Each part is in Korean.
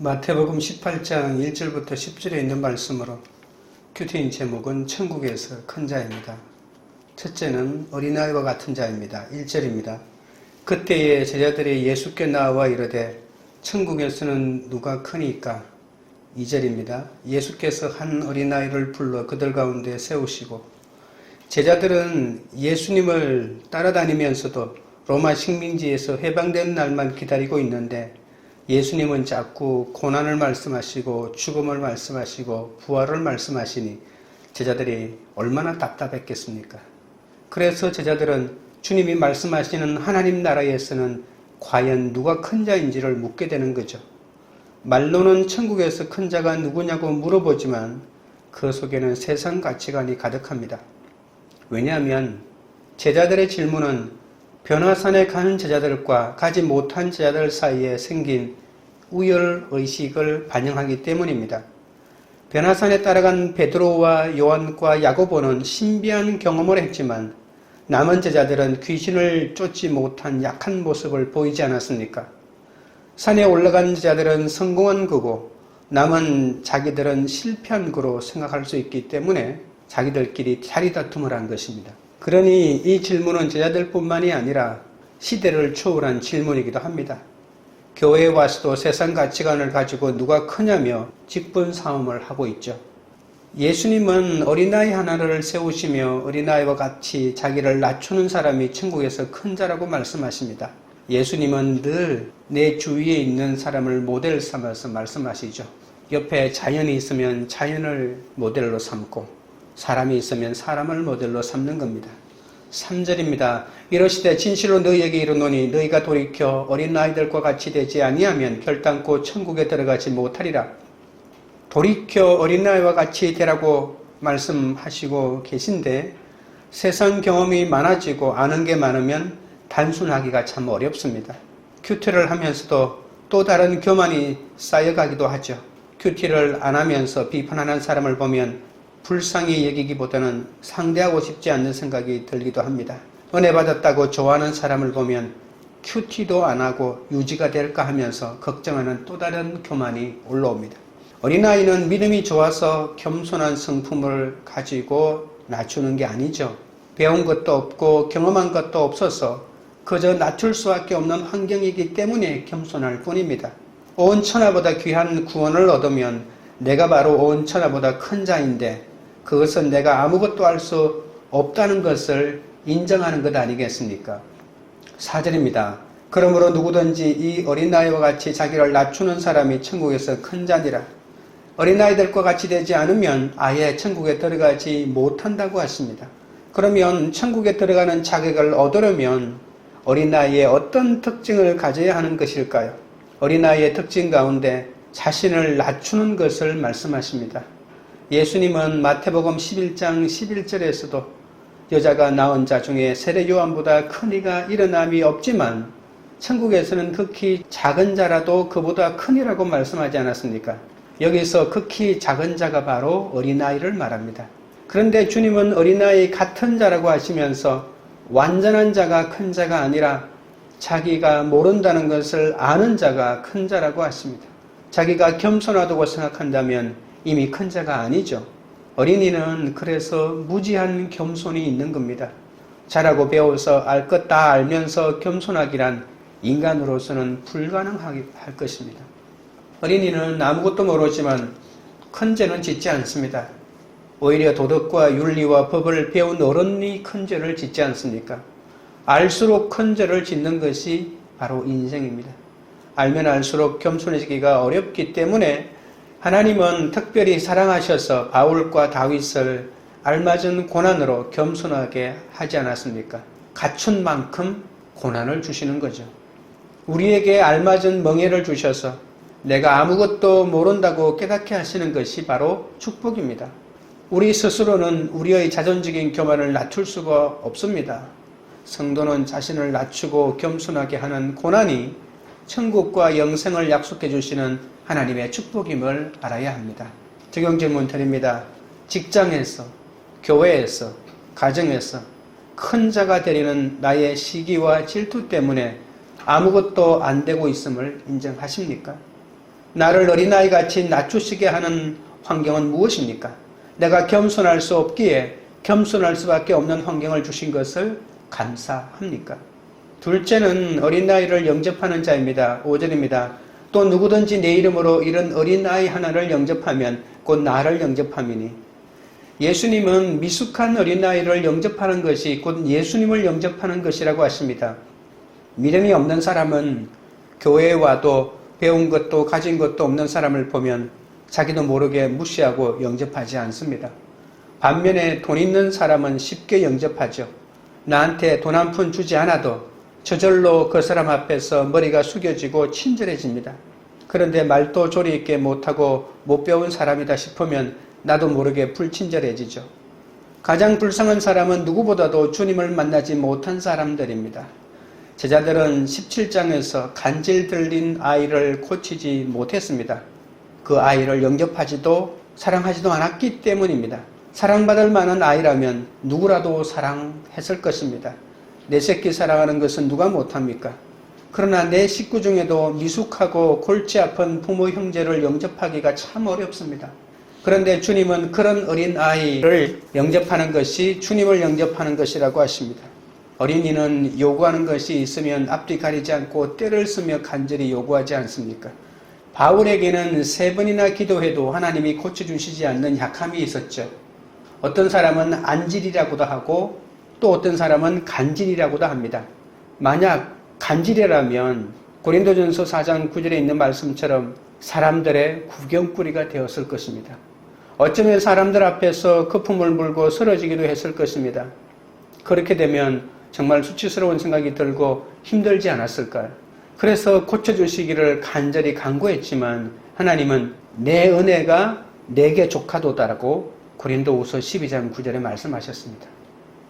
마태복음 18장 1절부터 10절에 있는 말씀으로 큐티인 제목은 천국에서 큰 자입니다. 첫째는 어린아이와 같은 자입니다. 1절입니다. 그때에 제자들이 예수께 나와 이르되 천국에서는 누가 크니까? 2절입니다. 예수께서 한 어린아이를 불러 그들 가운데 세우시고 제자들은 예수님을 따라다니면서도 로마 식민지에서 해방된 날만 기다리고 있는데 예수님은 자꾸 고난을 말씀하시고 죽음을 말씀하시고 부활을 말씀하시니 제자들이 얼마나 답답했겠습니까? 그래서 제자들은 주님이 말씀하시는 하나님 나라에서는 과연 누가 큰 자인지를 묻게 되는 거죠. 말로는 천국에서 큰 자가 누구냐고 물어보지만 그 속에는 세상 가치관이 가득합니다. 왜냐하면 제자들의 질문은 변화산에 가는 제자들과 가지 못한 제자들 사이에 생긴 우열의식을 반영하기 때문입니다. 변화산에 따라간 베드로와 요한과 야고보는 신비한 경험을 했지만 남은 제자들은 귀신을 쫓지 못한 약한 모습을 보이지 않았습니까? 산에 올라간 제자들은 성공한 거고 남은 자기들은 실패한 거로 생각할 수 있기 때문에 자기들끼리 자리다툼을 한 것입니다. 그러니 이 질문은 제자들뿐만이 아니라 시대를 초월한 질문이기도 합니다. 교회에 와서도 세상 가치관을 가지고 누가 크냐며 직분 싸움을 하고 있죠. 예수님은 어린아이 하나를 세우시며 어린아이와 같이 자기를 낮추는 사람이 천국에서 큰 자라고 말씀하십니다. 예수님은 늘 내 주위에 있는 사람을 모델 삼아서 말씀하시죠. 옆에 자연이 있으면 자연을 모델로 삼고 사람이 있으면 사람을 모델로 삼는 겁니다. 3절입니다. 이러시되 진실로 너희에게 이르노니 너희가 돌이켜 어린아이들과 같이 되지 아니하면 결단코 천국에 들어가지 못하리라. 돌이켜 어린아이와 같이 되라고 말씀하시고 계신데 세상 경험이 많아지고 아는 게 많으면 단순하기가 참 어렵습니다. 큐티를 하면서도 또 다른 교만이 쌓여가기도 하죠. 큐티를 안 하면서 비판하는 사람을 보면 불쌍히 여기기보다는 상대하고 싶지 않는 생각이 들기도 합니다. 은혜 받았다고 좋아하는 사람을 보면 큐티도 안 하고 유지가 될까 하면서 걱정하는 또 다른 교만이 올라옵니다. 어린아이는 믿음이 좋아서 겸손한 성품을 가지고 낮추는 게 아니죠. 배운 것도 없고 경험한 것도 없어서 그저 낮출 수밖에 없는 환경이기 때문에 겸손할 뿐입니다. 온 천하보다 귀한 구원을 얻으면 내가 바로 온 천하보다 큰 자인데 그것은 내가 아무것도 할 수 없다는 것을 인정하는 것 아니겠습니까? 4절입니다. 그러므로 누구든지 이 어린아이와 같이 자기를 낮추는 사람이 천국에서 큰 자니라. 어린아이들과 같이 되지 않으면 아예 천국에 들어가지 못한다고 하십니다. 그러면 천국에 들어가는 자격을 얻으려면 어린아이의 어떤 특징을 가져야 하는 것일까요? 어린아이의 특징 가운데 자신을 낮추는 것을 말씀하십니다. 예수님은 마태복음 11장 11절에서도 여자가 낳은 자 중에 세례 요한보다 큰 이가 일어남이 없지만 천국에서는 극히 작은 자라도 그보다 큰 이라고 말씀하지 않았습니까? 여기서 극히 작은 자가 바로 어린아이를 말합니다. 그런데 주님은 어린아이 같은 자라고 하시면서 완전한 자가 큰 자가 아니라 자기가 모른다는 것을 아는 자가 큰 자라고 하십니다. 자기가 겸손하다고 생각한다면 이미 큰 자가 아니죠. 어린이는 그래서 무지한 겸손이 있는 겁니다. 잘하고 배워서 알 것 다 알면서 겸손하기란 인간으로서는 불가능할 것입니다. 어린이는 아무것도 모르지만 큰 죄는 짓지 않습니다. 오히려 도덕과 윤리와 법을 배운 어른이 큰 죄를 짓지 않습니까? 알수록 큰 죄를 짓는 것이 바로 인생입니다. 알면 알수록 겸손해지기가 어렵기 때문에 하나님은 특별히 사랑하셔서 바울과 다윗을 알맞은 고난으로 겸손하게 하지 않았습니까? 갖춘 만큼 고난을 주시는 거죠. 우리에게 알맞은 멍에를 주셔서 내가 아무것도 모른다고 깨닫게 하시는 것이 바로 축복입니다. 우리 스스로는 우리의 자존적인 교만을 낮출 수가 없습니다. 성도는 자신을 낮추고 겸손하게 하는 고난이 천국과 영생을 약속해 주시는 하나님의 축복임을 알아야 합니다. 적용 질문 드립니다. 직장에서, 교회에서, 가정에서 큰 자가 되려는 나의 시기와 질투 때문에 아무것도 안 되고 있음을 인정하십니까? 나를 어린아이같이 낮추시게 하는 환경은 무엇입니까? 내가 겸손할 수 없기에 겸손할 수밖에 없는 환경을 주신 것을 감사합니까? 둘째는 어린아이를 영접하는 자입니다. 5절입니다. 또 누구든지 내 이름으로 이런 어린아이 하나를 영접하면 곧 나를 영접함이니. 예수님은 미숙한 어린아이를 영접하는 것이 곧 예수님을 영접하는 것이라고 하십니다. 믿음이 없는 사람은 교회에 와도 배운 것도 가진 것도 없는 사람을 보면 자기도 모르게 무시하고 영접하지 않습니다. 반면에 돈 있는 사람은 쉽게 영접하죠. 나한테 돈 한 푼 주지 않아도 저절로 그 사람 앞에서 머리가 숙여지고 친절해집니다. 그런데 말도 조리 있게 못하고 못 배운 사람이다 싶으면 나도 모르게 불친절해지죠. 가장 불쌍한 사람은 누구보다도 주님을 만나지 못한 사람들입니다. 제자들은 17장에서 간질 들린 아이를 고치지 못했습니다. 그 아이를 영접하지도 사랑하지도 않았기 때문입니다. 사랑받을 만한 아이라면 누구라도 사랑했을 것입니다. 내 새끼 사랑하는 것은 누가 못합니까? 그러나 내 식구 중에도 미숙하고 골치 아픈 부모 형제를 영접하기가 참 어렵습니다. 그런데 주님은 그런 어린 아이를 영접하는 것이 주님을 영접하는 것이라고 하십니다. 어린이는 요구하는 것이 있으면 앞뒤 가리지 않고 때를 쓰며 간절히 요구하지 않습니까? 바울에게는 3번이나 기도해도 하나님이 고쳐주시지 않는 약함이 있었죠. 어떤 사람은 안질이라고도 하고 또 어떤 사람은 간질이라고도 합니다. 만약 간질이라면 고린도전서 4장 9절에 있는 말씀처럼 사람들의 구경거리가 되었을 것입니다. 어쩌면 사람들 앞에서 거품을 물고 쓰러지기도 했을 것입니다. 그렇게 되면 정말 수치스러운 생각이 들고 힘들지 않았을까요? 그래서 고쳐주시기를 간절히 간구했지만 하나님은 내 은혜가 내게 족하도다라고 고린도후서 12장 9절에 말씀하셨습니다.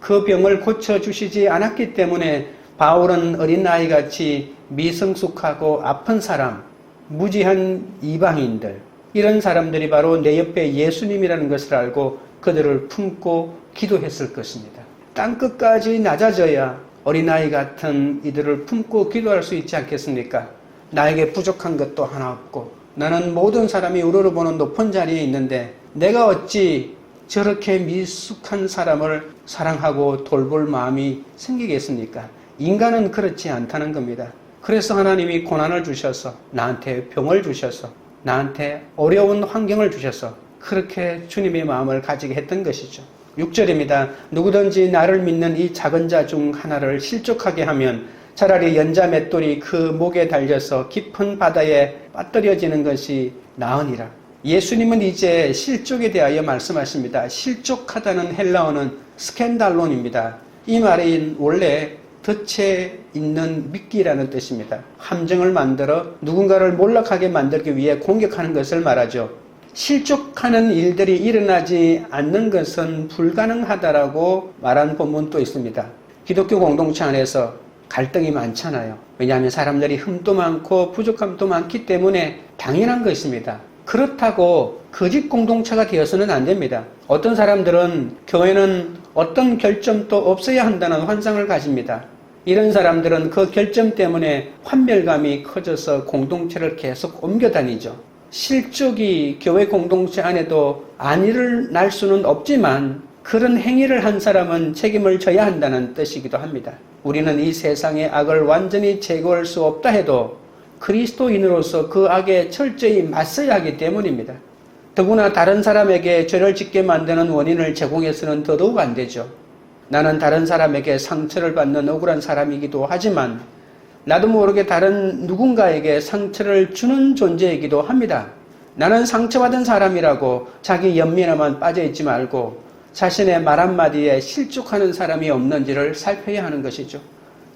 그 병을 고쳐주시지 않았기 때문에 바울은 어린아이같이 미성숙하고 아픈 사람, 무지한 이방인들, 이런 사람들이 바로 내 옆에 예수님이라는 것을 알고 그들을 품고 기도했을 것입니다. 땅끝까지 낮아져야 어린아이 같은 이들을 품고 기도할 수 있지 않겠습니까? 나에게 부족한 것도 하나 없고 나는 모든 사람이 우러러보는 높은 자리에 있는데 내가 어찌 저렇게 미숙한 사람을 사랑하고 돌볼 마음이 생기겠습니까? 인간은 그렇지 않다는 겁니다. 그래서 하나님이 고난을 주셔서 나한테 병을 주셔서 나한테 어려운 환경을 주셔서 그렇게 주님의 마음을 가지게 했던 것이죠. 6절입니다. 누구든지 나를 믿는 이 작은 자 중 하나를 실족하게 하면 차라리 연자 맷돌이 그 목에 달려서 깊은 바다에 빠뜨려지는 것이 나으니라. 예수님은 이제 실족에 대하여 말씀하십니다. 실족하다는 헬라어는 스캔달론입니다. 이 말은 원래 덫에 있는 미끼라는 뜻입니다. 함정을 만들어 누군가를 몰락하게 만들기 위해 공격하는 것을 말하죠. 실족하는 일들이 일어나지 않는 것은 불가능하다라고 말한 본문도 있습니다. 기독교 공동체 안에서 갈등이 많잖아요. 왜냐하면 사람들이 흠도 많고 부족함도 많기 때문에 당연한 것입니다. 그렇다고 거짓 공동체가 되어서는 안 됩니다. 어떤 사람들은 교회는 어떤 결점도 없어야 한다는 환상을 가집니다. 이런 사람들은 그 결점 때문에 환멸감이 커져서 공동체를 계속 옮겨 다니죠. 실족이 교회 공동체 안에도 안 일어날 수는 없지만 그런 행위를 한 사람은 책임을 져야 한다는 뜻이기도 합니다. 우리는 이 세상의 악을 완전히 제거할 수 없다 해도 그리스도인으로서 그 악에 철저히 맞서야 하기 때문입니다. 더구나 다른 사람에게 죄를 짓게 만드는 원인을 제공해서는 더더욱 안 되죠. 나는 다른 사람에게 상처를 받는 억울한 사람이기도 하지만 나도 모르게 다른 누군가에게 상처를 주는 존재이기도 합니다. 나는 상처받은 사람이라고 자기 연민에만 빠져있지 말고 자신의 말 한마디에 실족하는 사람이 없는지를 살펴야 하는 것이죠.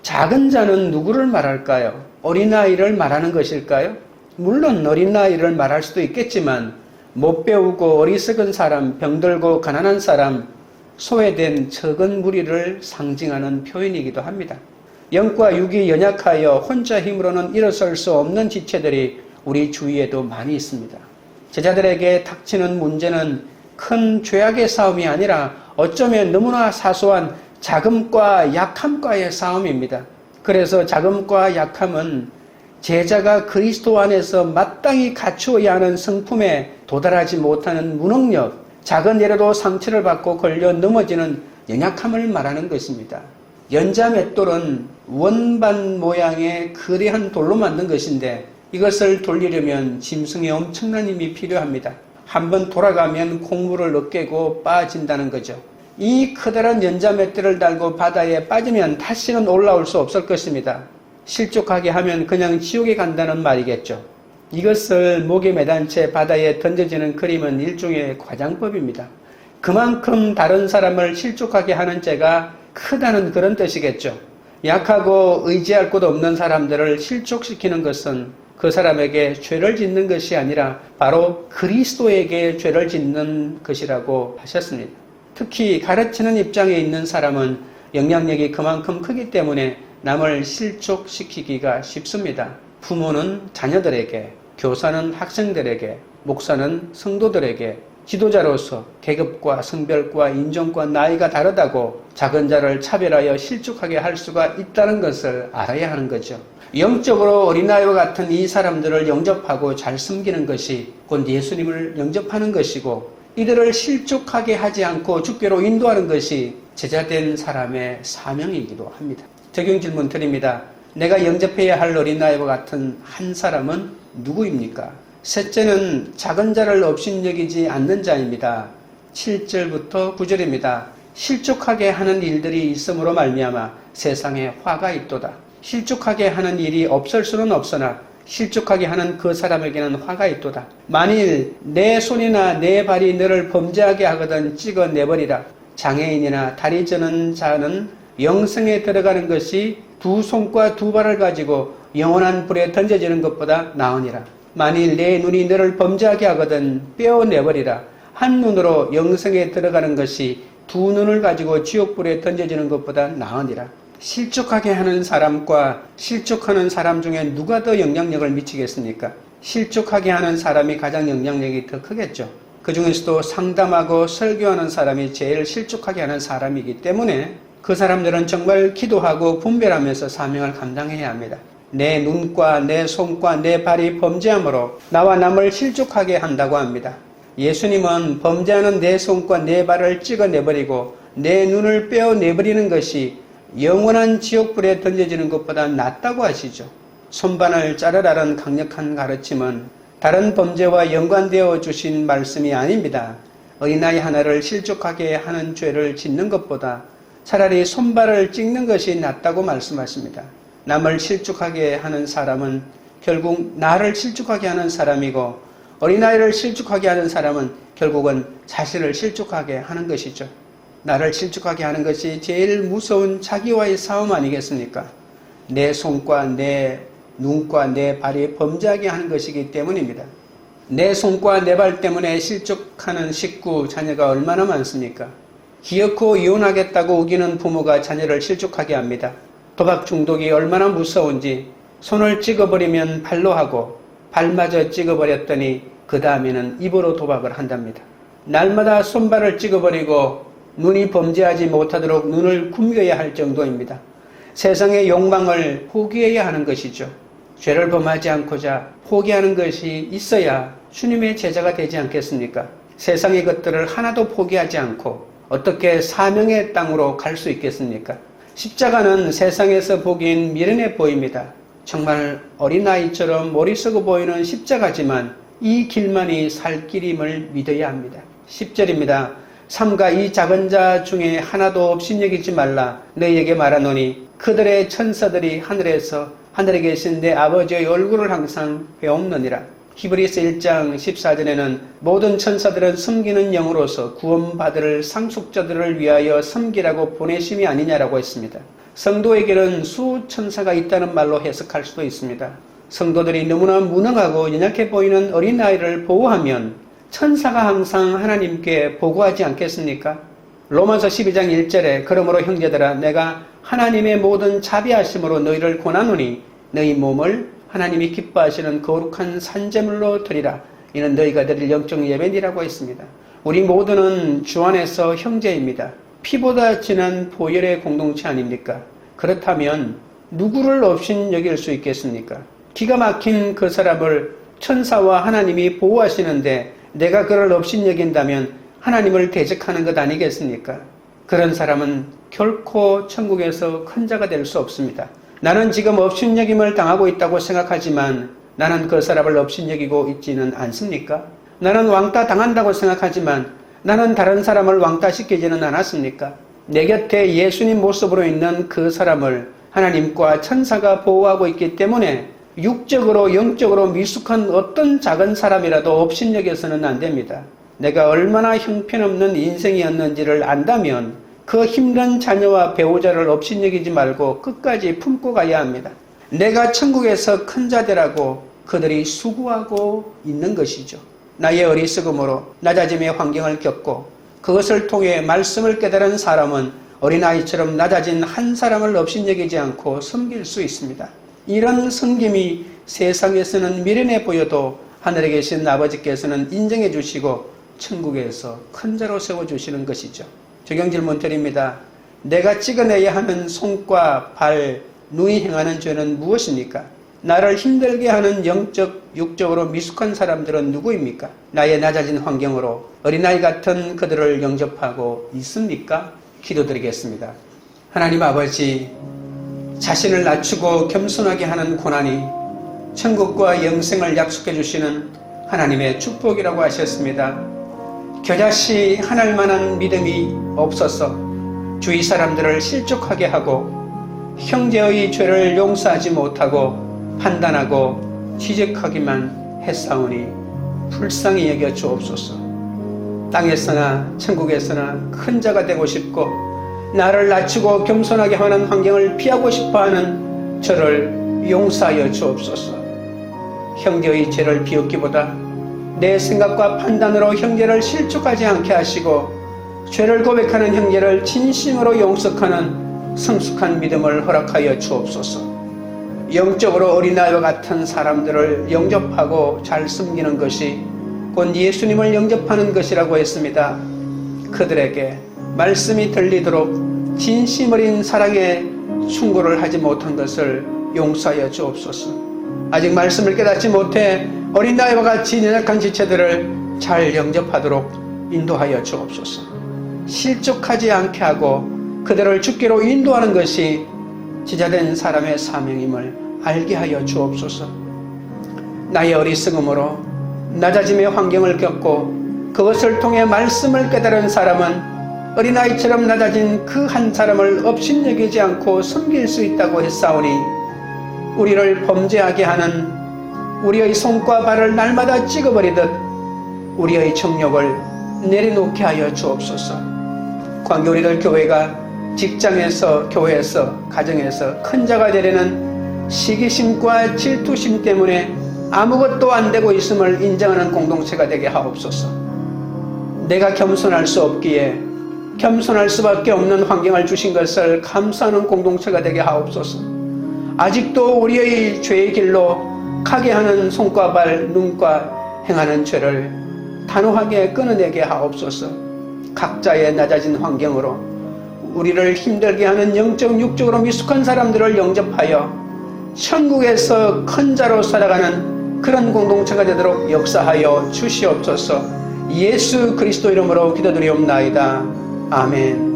작은 자는 누구를 말할까요? 어린아이를 말하는 것일까요? 물론 어린아이를 말할 수도 있겠지만 못 배우고 어리석은 사람, 병들고 가난한 사람, 소외된 적은 무리를 상징하는 표현이기도 합니다. 영과 육이 연약하여 혼자 힘으로는 일어설 수 없는 지체들이 우리 주위에도 많이 있습니다. 제자들에게 닥치는 문제는 큰 죄악의 싸움이 아니라 어쩌면 너무나 사소한 자금과 약함과의 싸움입니다. 그래서 자금과 약함은 제자가 그리스도 안에서 마땅히 갖추어야 하는 성품에 도달하지 못하는 무능력, 작은 예로도 상처를 받고 걸려 넘어지는 연약함을 말하는 것입니다. 연자맷돌은 원반 모양의 거대한 돌로 만든 것인데 이것을 돌리려면 짐승의 엄청난 힘이 필요합니다. 한번 돌아가면 콩물을 으깨고 빠진다는 거죠. 이 커다란 연자맷돌을 달고 바다에 빠지면 다시는 올라올 수 없을 것입니다. 실족하게 하면 그냥 지옥에 간다는 말이겠죠. 이것을 목에 매단 채 바다에 던져지는 그림은 일종의 과장법입니다. 그만큼 다른 사람을 실족하게 하는 죄가 크다는 그런 뜻이겠죠. 약하고 의지할 곳 없는 사람들을 실족시키는 것은 그 사람에게 죄를 짓는 것이 아니라 바로 그리스도에게 죄를 짓는 것이라고 하셨습니다. 특히 가르치는 입장에 있는 사람은 영향력이 그만큼 크기 때문에 남을 실족시키기가 쉽습니다. 부모는 자녀들에게, 교사는 학생들에게, 목사는 성도들에게, 지도자로서 계급과 성별과 인종과 나이가 다르다고 작은 자를 차별하여 실족하게 할 수가 있다는 것을 알아야 하는 거죠. 영적으로 어린아이와 같은 이 사람들을 영접하고 잘 섬기는 것이 곧 예수님을 영접하는 것이고, 이들을 실족하게 하지 않고 주께로 인도하는 것이 제자된 사람의 사명이기도 합니다. 적용 질문 드립니다. 내가 영접해야 할 어린아이와 같은 한 사람은 누구입니까? 셋째는 작은 자를 업신여기지 않는 자입니다. 7절부터 9절입니다. 실족하게 하는 일들이 있음으로 말미암아 세상에 화가 있도다. 실족하게 하는 일이 없을 수는 없으나 실족하게 하는 그 사람에게는 화가 있도다. 만일 내 손이나 내 발이 너를 범죄하게 하거든 찍어내버리라. 장애인이나 다리 저는 자는 영생에 들어가는 것이 두 손과 두 발을 가지고 영원한 불에 던져지는 것보다 나으니라. 만일 내 눈이 너를 범죄하게 하거든 빼어내버리라. 한 눈으로 영생에 들어가는 것이 두 눈을 가지고 지옥불에 던져지는 것보다 나으니라. 실족하게 하는 사람과 실족하는 사람 중에 누가 더 영향력을 미치겠습니까? 실족하게 하는 사람이 가장 영향력이 더 크겠죠. 그 중에서도 상담하고 설교하는 사람이 제일 실족하게 하는 사람이기 때문에 그 사람들은 정말 기도하고 분별하면서 사명을 감당해야 합니다. 내 눈과 내 손과 내 발이 범죄함으로 나와 남을 실족하게 한다고 합니다. 예수님은 범죄하는 내 손과 내 발을 찍어내버리고 내 눈을 빼어내버리는 것이 영원한 지옥불에 던져지는 것보다 낫다고 하시죠. 손발을 자르라는 강력한 가르침은 다른 범죄와 연관되어 주신 말씀이 아닙니다. 어린아이 하나를 실족하게 하는 죄를 짓는 것보다 차라리 손발을 찍는 것이 낫다고 말씀하십니다. 남을 실족하게 하는 사람은 결국 나를 실족하게 하는 사람이고, 어린아이를 실족하게 하는 사람은 결국은 자신을 실족하게 하는 것이죠. 나를 실족하게 하는 것이 제일 무서운 자기와의 싸움 아니겠습니까? 내 손과 내 눈과 내 발이 범죄하게 하는 것이기 때문입니다. 내 손과 내 발 때문에 실족하는 식구, 자녀가 얼마나 많습니까? 기어코 이혼하겠다고 우기는 부모가 자녀를 실족하게 합니다. 도박 중독이 얼마나 무서운지 손을 찍어버리면 발로 하고 발마저 찍어버렸더니 그 다음에는 입으로 도박을 한답니다. 날마다 손발을 찍어버리고 눈이 범죄하지 못하도록 눈을 굶겨야 할 정도입니다. 세상의 욕망을 포기해야 하는 것이죠. 죄를 범하지 않고자 포기하는 것이 있어야 주님의 제자가 되지 않겠습니까? 세상의 것들을 하나도 포기하지 않고 어떻게 사명의 땅으로 갈 수 있겠습니까? 십자가는 세상에서 보기엔 미련해 보입니다. 정말 어린아이처럼 머리 쓰고 보이는 십자가지만 이 길만이 살 길임을 믿어야 합니다. 10절입니다. 삼가 이 작은 자 중에 하나도 업신여기지 말라. 너희에게 말하노니 그들의 천사들이 하늘에 계신 내 아버지의 얼굴을 항상 배옵느니라. 히브리서 1장 14절에는 모든 천사들은 섬기는 영으로서 구원받을 상속자들을 위하여 섬기라고 보내심이 아니냐라고 했습니다. 성도에게는 수천사가 있다는 말로 해석할 수도 있습니다. 성도들이 너무나 무능하고 연약해 보이는 어린아이를 보호하면 천사가 항상 하나님께 보고하지 않겠습니까? 로마서 12장 1절에 그러므로 형제들아 내가 하나님의 모든 자비하심으로 너희를 권하노니 너희 몸을 하나님이 기뻐하시는 거룩한 산제물로 드리라. 이는 너희가 드릴 영적 예배니라고 했습니다. 우리 모두는 주 안에서 형제입니다. 피보다 진한 보혈의 공동체 아닙니까? 그렇다면 누구를 업신여길 수 있겠습니까? 기가 막힌 그 사람을 천사와 하나님이 보호하시는데 내가 그를 업신여긴다면 하나님을 대적하는 것 아니겠습니까? 그런 사람은 결코 천국에서 큰 자가 될 수 없습니다. 나는 지금 업신여김을 당하고 있다고 생각하지만 나는 그 사람을 업신여기고 있지는 않습니까? 나는 왕따 당한다고 생각하지만 나는 다른 사람을 왕따시키지는 않았습니까? 내 곁에 예수님 모습으로 있는 그 사람을 하나님과 천사가 보호하고 있기 때문에 육적으로 영적으로 미숙한 어떤 작은 사람이라도 업신여겨서는 안 됩니다. 내가 얼마나 형편없는 인생이었는지를 안다면 그 힘든 자녀와 배우자를 업신여기지 말고 끝까지 품고 가야 합니다. 내가 천국에서 큰 자들하고 그들이 수고하고 있는 것이죠. 나의 어리석음으로 낮아짐의 환경을 겪고 그것을 통해 말씀을 깨달은 사람은 어린아이처럼 낮아진 한 사람을 업신여기지 않고 섬길 수 있습니다. 이런 섬김이 세상에서는 미련해 보여도 하늘에 계신 아버지께서는 인정해 주시고 천국에서 큰 자로 세워주시는 것이죠. 적용 질문 드립니다. 내가 찍어내야 하는 손과 발, 눈이 행하는 죄는 무엇입니까? 나를 힘들게 하는 영적, 육적으로 미숙한 사람들은 누구입니까? 나의 낮아진 환경으로 어린아이 같은 그들을 영접하고 있습니까? 기도드리겠습니다. 하나님 아버지, 자신을 낮추고 겸손하게 하는 고난이 천국과 영생을 약속해 주시는 하나님의 축복이라고 하셨습니다. 겨자씨 하날 만한 믿음이 없어서 주위 사람들을 실족하게 하고 형제의 죄를 용서하지 못하고 판단하고 지적하기만 했사오니 불쌍히 여겨 주옵소서. 땅에서나 천국에서나 큰 자가 되고 싶고 나를 낮추고 겸손하게 하는 환경을 피하고 싶어하는 저를 용서하여 주옵소서. 형제의 죄를 비웃기보다 내 생각과 판단으로 형제를 실족하지 않게 하시고 죄를 고백하는 형제를 진심으로 용서하는 성숙한 믿음을 허락하여 주옵소서. 영적으로 어린아이와 같은 사람들을 영접하고 잘 섬기는 것이 곧 예수님을 영접하는 것이라고 했습니다. 그들에게 말씀이 들리도록 진심 어린 사랑에 충고를 하지 못한 것을 용서하여 주옵소서. 아직 말씀을 깨닫지 못해 어린아이와 같이 연약한 지체들을 잘 영접하도록 인도하여 주옵소서. 실족하지 않게 하고 그들을 죽기로 인도하는 것이 지자된 사람의 사명임을 알게 하여 주옵소서. 나의 어리석음으로 낮아짐의 환경을 겪고 그것을 통해 말씀을 깨달은 사람은 어린아이처럼 낮아진 그 한 사람을 업신여기지 않고 섬길 수 있다고 했사오니 우리를 범죄하게 하는 우리의 손과 발을 날마다 찍어버리듯 우리의 정욕을 내려놓게 하여 주옵소서. 관계 우리들 교회가 직장에서, 교회에서, 가정에서 큰 자가 되려는 시기심과 질투심 때문에 아무것도 안 되고 있음을 인정하는 공동체가 되게 하옵소서. 내가 겸손할 수 없기에 겸손할 수밖에 없는 환경을 주신 것을 감사하는 공동체가 되게 하옵소서. 아직도 우리의 죄의 길로 가게 하는 손과 발, 눈과 행하는 죄를 단호하게 끊어내게 하옵소서. 각자의 낮아진 환경으로 우리를 힘들게 하는 영적, 육적으로 미숙한 사람들을 영접하여 천국에서 큰 자로 살아가는 그런 공동체가 되도록 역사하여 주시옵소서. 예수 그리스도 이름으로 기도드리옵나이다. 아멘.